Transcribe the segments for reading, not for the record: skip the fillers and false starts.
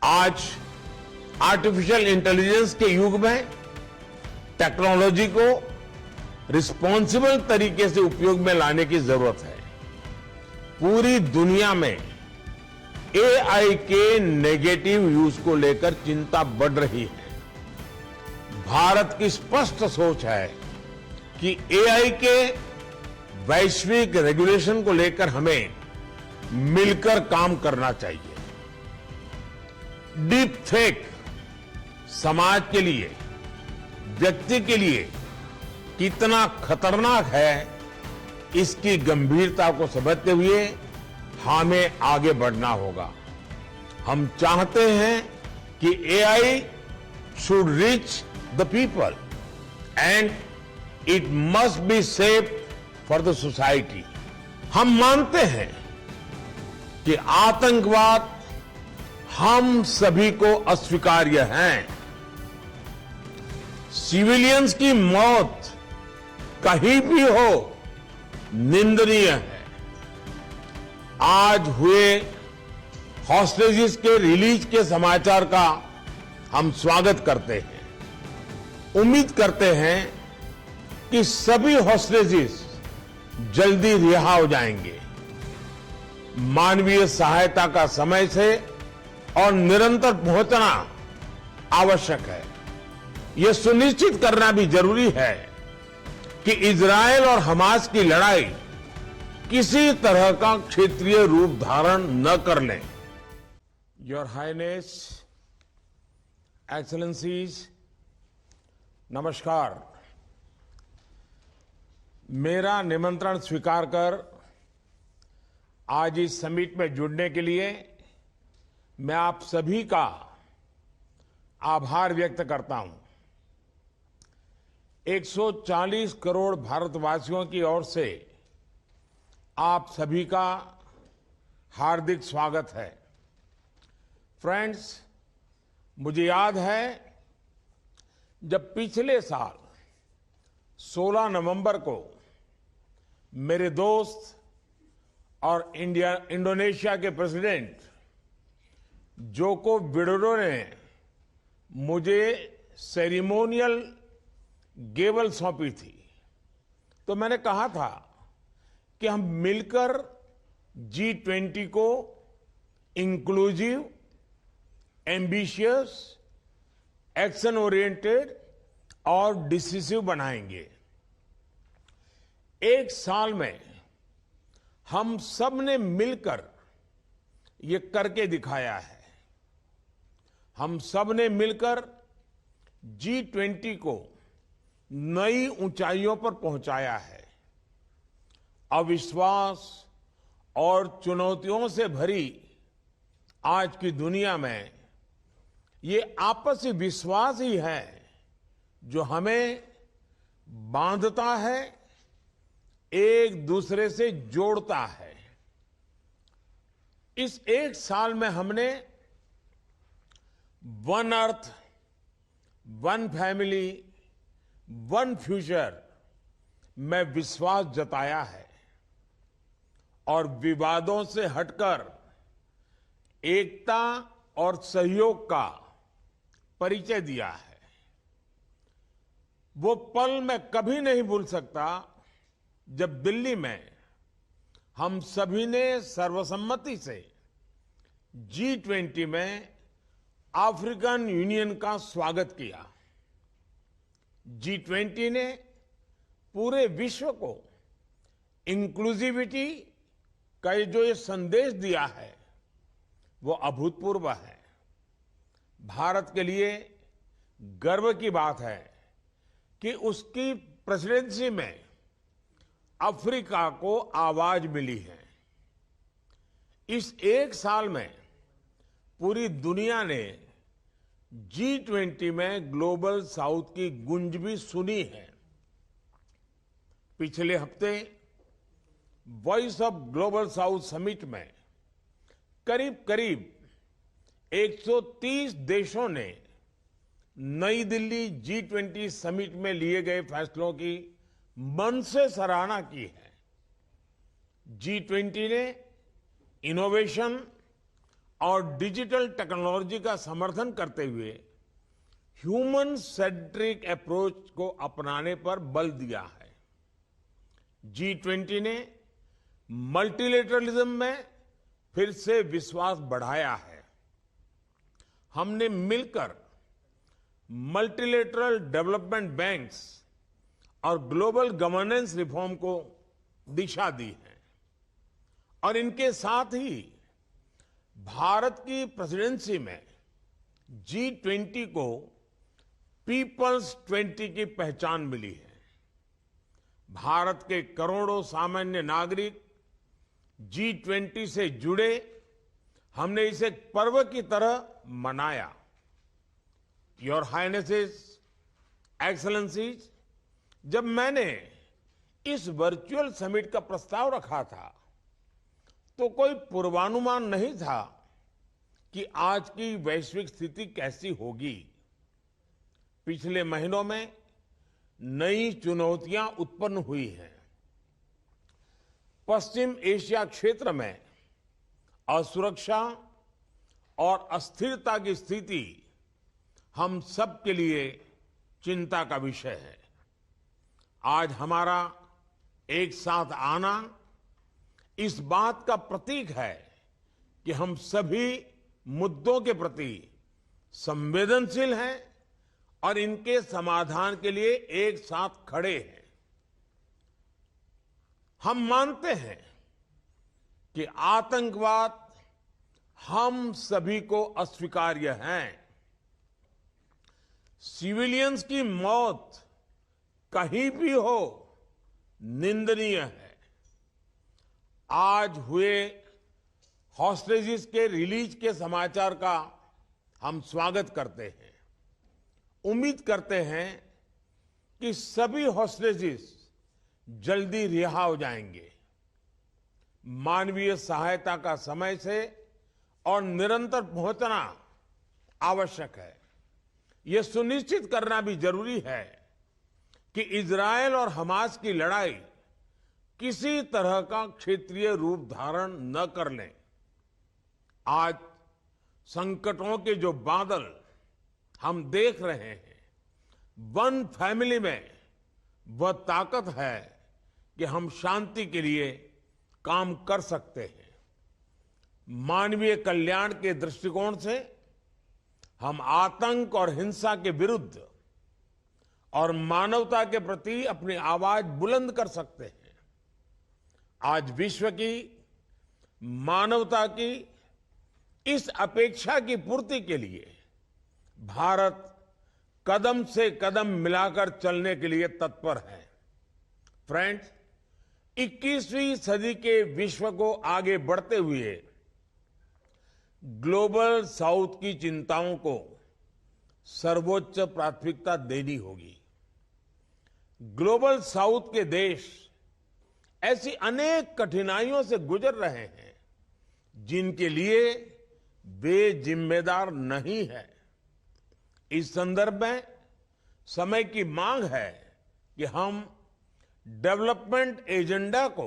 आज artificial intelligence के युग में टेक्नोलॉजी को रिस्पॉन्सिबल तरीके से उपयोग में लाने की जरूरत है। पूरी दुनिया में एआई के नेगेटिव यूज को लेकर चिंता बढ़ रही है। भारत की स्पष्ट सोच है कि एआई के वैश्विक रेगुलेशन को लेकर हमें मिलकर काम करना चाहिए। डीप फेक समाज के लिए, व्यक्ति के लिए कितना खतरनाक है, इसकी गंभीरता को समझते हुए हमें आगे बढ़ना होगा। हम चाहते हैं कि AI should reach the people and it must be safe for the society. हम मानते हैं कि आतंकवाद हम सभी को अस्वीकार्य है। सिविलियंस की मौत कहीं भी हो निंदनीय है। आज हुए हॉस्टेजेस के रिलीज के समाचार का हम स्वागत करते हैं। उम्मीद करते हैं कि सभी हॉस्टेजेस जल्दी रिहा हो जाएंगे। मानवीय सहायता का समय से और निरंतर पहुंचना आवश्यक है। यह सुनिश्चित करना भी जरूरी है कि इजरायल और हमास की लड़ाई किसी तरह का क्षेत्रीय रूप धारण न कर ले। योर हाइनेस, एक्सेलेंसीज, नमस्कार। मेरा निमंत्रण स्वीकार कर आज इस समिट में जुड़ने के लिए मैं आप सभी का आभार व्यक्त करता हूं। 140 करोड़ भारतवासियों की ओर से आप सभी का हार्दिक स्वागत है। फ्रेंड्स, मुझे याद है जब पिछले साल 16 नवंबर को मेरे दोस्त और इंडोनेशिया के प्रेसिडेंट जोको विडोडो ने मुझे सेरेमोनियल गेवल सौंपी थी, तो मैंने कहा था कि हम मिलकर G20 को इंक्लूसिव, एम्बिशियस, एक्शन ओरिएंटेड और डिसिसिव बनाएंगे। एक साल में हम सब ने मिलकर ये करके दिखाया है। हम सब ने मिलकर G20 को नई ऊंचाइयों पर पहुंचाया है। अविश्वास और चुनौतियों से भरी आज की दुनिया में ये आपसी विश्वास ही है जो हमें बांधता है, एक दूसरे से जोड़ता है। इस एक साल में हमने one earth, one family, one future में विश्वास जताया है और विवादों से हटकर एकता और सहयोग का परिचय दिया है। वो पल मैं कभी नहीं भूल सकता जब दिल्ली में हम सभी ने सर्वसम्मति से G20 में अफ्रीकन यूनियन का स्वागत किया। G20 ने पूरे विश्व को इंक्लूसिविटी का जो ये संदेश दिया है वो अभूतपूर्व है। भारत के लिए गर्व की बात है कि उसकी प्रेसिडेंसी में अफ्रीका को आवाज मिली है। इस एक साल में पूरी दुनिया ने G20 में ग्लोबल साउथ की गूंज भी सुनी है। पिछले हफ्ते voice of global south summit में करीब करीब 130 देशों ने नई दिल्ली G20 समिट में लिए गए फैसलों की मन से सराहना की है। G20 ने इनोवेशन और डिजिटल टेक्नोलॉजी का समर्थन करते हुए ह्यूमन सेंट्रिक अप्रोच को अपनाने पर बल दिया है। G20 ने मल्टीलेटरलिज्म में फिर से विश्वास बढ़ाया है। हमने मिलकर मल्टीलेटरल डेवलपमेंट बैंक्स और ग्लोबल गवर्नेंस रिफॉर्म को दिशा दी है और इनके साथ ही भारत की प्रेसिडेंसी में G20 को पीपल्स 20 की पहचान मिली है। भारत के करोड़ों सामान्य नागरिक G20 से जुड़े, हमने इसे एक पर्व की तरह मनाया। योर हाइनेसेस, एक्सेलेंसीज, जब मैंने इस वर्चुअल समिट का प्रस्ताव रखा था तो कोई पूर्वानुमान नहीं था कि आज की वैश्विक स्थिति कैसी होगी। पिछले महीनों में नई चुनौतियां उत्पन्न हुई हैं। पश्चिम एशिया क्षेत्र में असुरक्षा और अस्थिरता की स्थिति हम सब के लिए चिंता का विषय है। आज हमारा एक साथ आना इस बात का प्रतीक है कि हम सभी मुद्दों के प्रति संवेदनशील हैं और इनके समाधान के लिए एक साथ खड़े हैं। हम मानते हैं कि आतंकवाद हम सभी को अस्वीकार्य है। सिविलियंस की मौत कहीं भी हो निंदनीय है। आज हुए हॉस्टेजेस के रिलीज के समाचार का हम स्वागत करते हैं। उम्मीद करते हैं कि सभी हॉस्टेजेस जल्दी रिहा हो जाएंगे। मानवीय सहायता का समय से और निरंतर पहुंचना आवश्यक है। यह सुनिश्चित करना भी जरूरी है कि इजरायल और हमास की लड़ाई किसी तरह का क्षेत्रीय रूप धारण न कर ले। आज संकटों के जो बादल हम देख रहे हैं, वन फैमिली में वह ताकत है कि हम शांति के लिए काम कर सकते हैं। मानवीय कल्याण के दृष्टिकोण से हम आतंक और हिंसा के विरुद्ध और मानवता के प्रति अपनी आवाज बुलंद कर सकते हैं। आज विश्व की मानवता की इस अपेक्षा की पूर्ति के लिए भारत कदम से कदम मिलाकर चलने के लिए तत्पर है। फ्रेंड्स, 21वीं सदी के विश्व को आगे बढ़ते हुए ग्लोबल साउथ की चिंताओं को सर्वोच्च प्राथमिकता देनी होगी। ग्लोबल साउथ के देश ऐसी अनेक कठिनाइयों से गुजर रहे हैं जिनके लिए वे जिम्मेदार नहीं है। इस संदर्भ में समय की मांग है कि हम डेवलपमेंट एजेंडा को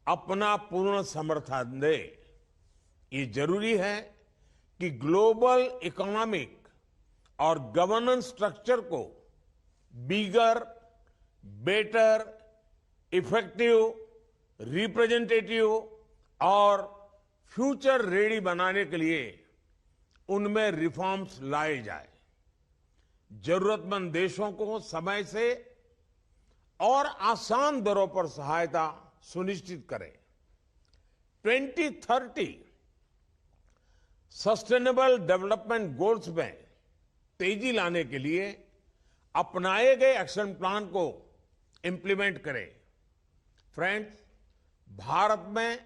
अपना पूर्ण समर्थन दें। ये जरूरी है कि ग्लोबल इकोनॉमिक और गवर्नेंस स्ट्रक्चर को बिगर, बेटर, इफेक्टिव, रिप्रेजेंटेटिव और फ्यूचर रेडी बनाने के लिए उनमें रिफॉर्म्स लाए जाए। जरूरतमंद देशों को समय से और आसान दरों पर सहायता सुनिश्चित करें। 2030 सस्टेनेबल डेवलपमेंट गोल्स में तेजी लाने के लिए अपनाए गए एक्शन प्लान को इंप्लीमेंट करें। फ्रेंड्स, भारत में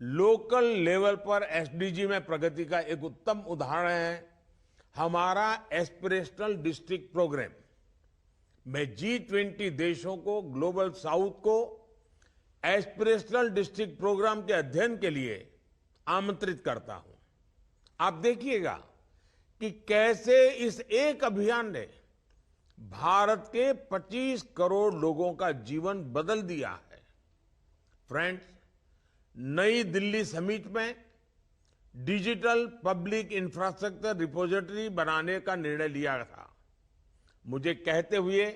लोकल लेवल पर एसडीजी में प्रगति का एक उत्तम उदाहरण है हमारा एस्पिरेशनल डिस्ट्रिक्ट प्रोग्राम। मैं G20 देशों को ग्लोबल साउथ को एस्पिरेशनल डिस्ट्रिक्ट प्रोग्राम के अध्ययन के लिए आमंत्रित करता हूं। आप देखिएगा कि कैसे इस एक अभियान ने भारत के 25 करोड़ लोगों का जीवन बदल दिया है। फ्रेंड्स, नई दिल्ली समिट में डिजिटल पब्लिक इंफ्रास्ट्रक्चर रिपोजिटरी बनाने का निर्णय लिया था। मुझे कहते हुए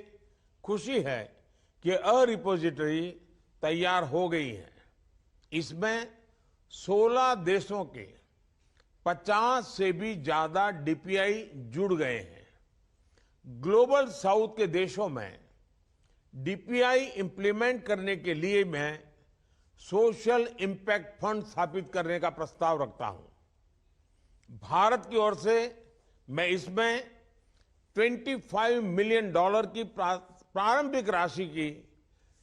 खुशी है कि रिपोजिटरी तैयार हो गई है। इसमें 16 देशों के 50 से भी ज्यादा डीपीआई जुड़ गए हैं। ग्लोबल साउथ के देशों में डीपीआई इंप्लीमेंट करने के लिए मैं सोशल इंपैक्ट फंड स्थापित करने का प्रस्ताव रखता हूं। भारत की ओर से मैं इसमें $25 मिलियन की प्रारंभिक राशि की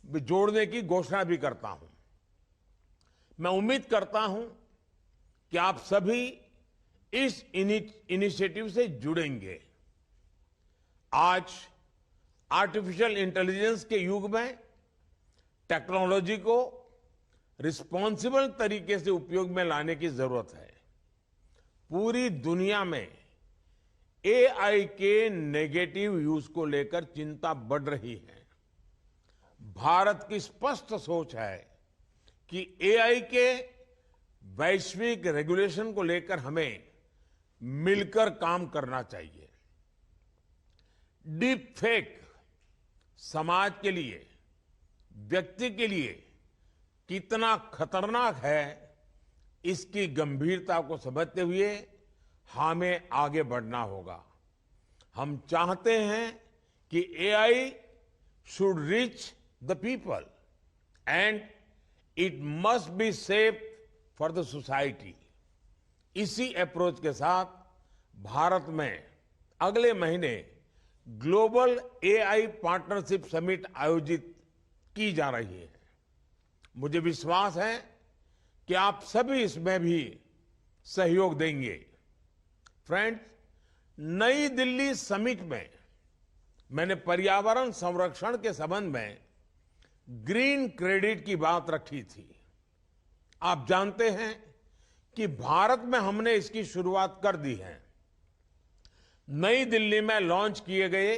जोड़ने की घोषणा भी करता हूं। मैं उम्मीद करता हूं कि आप सभी इस इनिशिएटिव से जुड़ेंगे। आज आर्टिफिशियल इंटेलिजेंस के युग में टेक्नोलॉजी को रिस्पॉन्सिबल तरीके से उपयोग में लाने की जरूरत है। पूरी दुनिया में एआई के नेगेटिव यूज को लेकर चिंता बढ़ रही है। भारत की स्पष्ट सोच है कि एआई के वैश्विक रेगुलेशन को लेकर हमें मिलकर काम करना चाहिए। डीप फेक समाज के लिए, व्यक्ति के लिए कितना खतरनाक है, इसकी गंभीरता को समझते हुए हमें आगे बढ़ना होगा। हम चाहते हैं कि AI should reach the people and it must be safe for the society. इसी अप्रोच के साथ भारत में अगले महीने ग्लोबल एआई पार्टनरशिप समिट आयोजित की जा रही है। मुझे विश्वास है कि आप सभी इसमें भी सहयोग देंगे। फ्रेंड्स, नई दिल्ली समिट में मैंने पर्यावरण संरक्षण के संबंध में ग्रीन क्रेडिट की बात रखी थी। आप जानते हैं कि भारत में हमने इसकी शुरुआत कर दी है। नई दिल्ली में लॉन्च किए गए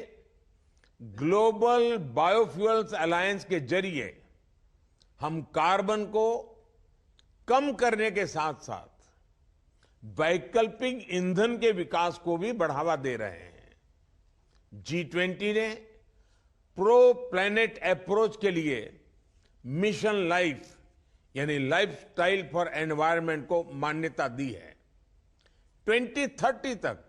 ग्लोबल बायोफ्यूल्स अलायंस के जरिए हम कार्बन को कम करने के साथ साथ वैकल्पिक ईंधन के विकास को भी बढ़ावा दे रहे हैं। G20 ने प्रो प्लैनेट अप्रोच के लिए मिशन लाइफ यानी लाइफस्टाइल फॉर एनवायरनमेंट को मान्यता दी है। 2030 तक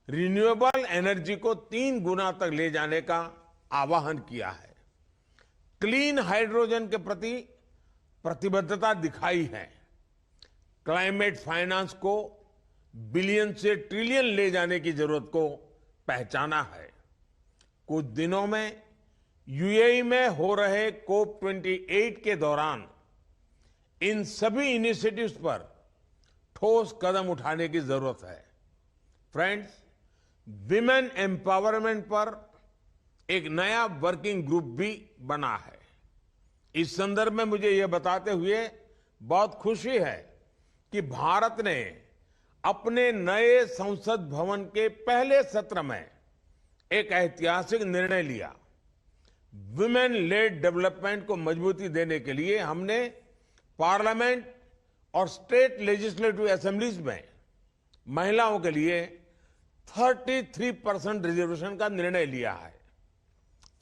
रिन्यूएबल एनर्जी को 3 गुना तक ले जाने का आह्वान किया है। क्लीन हाइड्रोजन के प्रति प्रतिबद्धता दिखाई है। क्लाइमेट फाइनेंस को बिलियन से ट्रिलियन ले जाने की जरूरत को पहचाना है। कुछ दिनों में यूएई में हो रहे COP28 के दौरान इन सभी इनिशिएटिव्स पर ठोस कदम उठाने की जरूरत है। फ्रेंड्स, विमेन एम्पावरमेंट पर एक नया वर्किंग ग्रुप भी बना है। इस संदर्भ में मुझे यह बताते हुए बहुत खुशी है कि भारत ने अपने नए संसद भवन के पहले सत्र में एक ऐतिहासिक निर्णय लिया। विमेन लेड डेवलपमेंट को मजबूती देने के लिए हमने पार्लियामेंट और स्टेट लेजिस्लेटिव असेंबलीज में महिलाओं के लिए 33% रिजर्वेशन का निर्णय लिया है।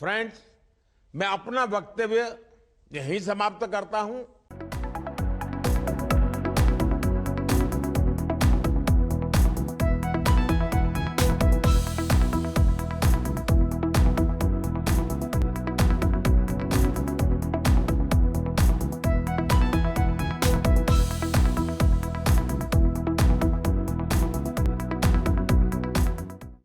फ्रेंड्स, मैं अपना वक्तव्य यहीं समाप्त करता हूं।